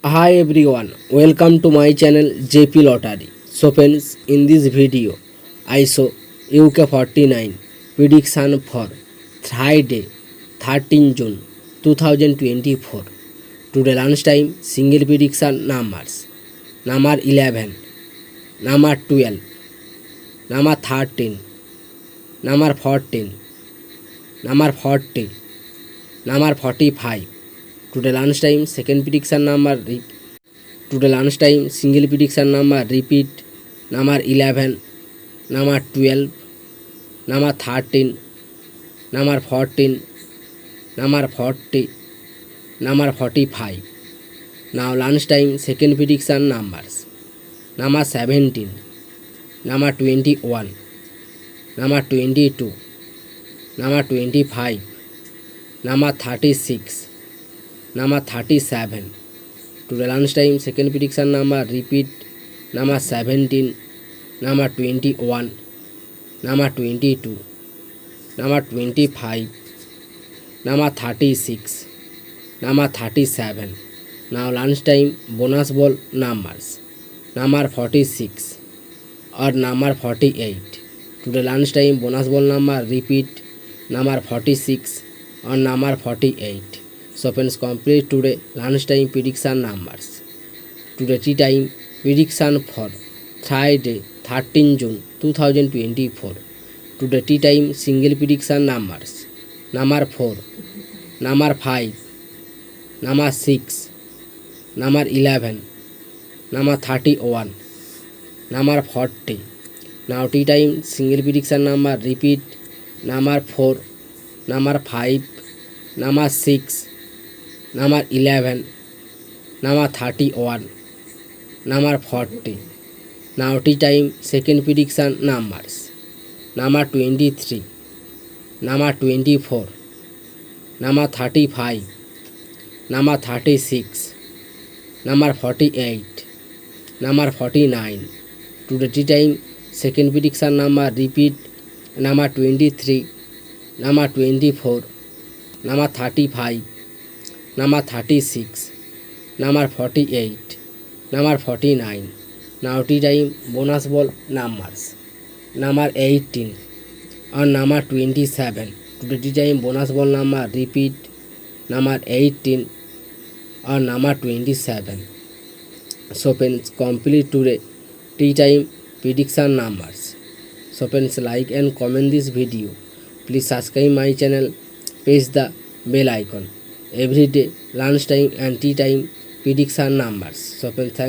Hi everyone, welcome to my channel JP Lottery. So friends, in this video, I show UK49 prediction for Friday 13 June 2024. Today lunchtime, single prediction numbers. Number 11, number 12, number 13, number 14, number 40, number 45. Today lunchtime, second prediction number. Today lunchtime, single prediction number repeat. Number 11, number 12, number 13, number 14, number 40, number 45. Now lunchtime, second prediction numbers. Number 17, number 21, number 22, number 25, number 36, number 37. Today lunchtime, second prediction number repeat. Number 17, number 21, number 22, number 25, number 36, number 37. Now lunchtime, bonus ball numbers. Number 46 or number 48. Today lunchtime, bonus ball number repeat. Number 46 or number 48. So friends, complete today lunchtime prediction numbers. Today tea time prediction for Friday 13 June 2024. Today tea time single prediction numbers. Number 4, number 5, number 6, number 11, number 31, number 40. Now tea time single prediction number repeat. Number 4, number 5, number 6, number 11, number 31, number 40. Now tea time second prediction numbers. Number 23, number 24, number 35, number 36, number 48, number 49. Today tea time second prediction number repeat. Number 23, number 24, number 35, number 36, number 48, number 49. Now tea time bonus ball numbers. Number 18 or number 27. Today tea time bonus ball number repeat. Number 18 or number 27. So friends, complete today tea time prediction numbers. So friends, like and comment this video. Please subscribe my channel. Press the bell icon. Every day lunchtime and tea time prediction numbers. So friends, thanks.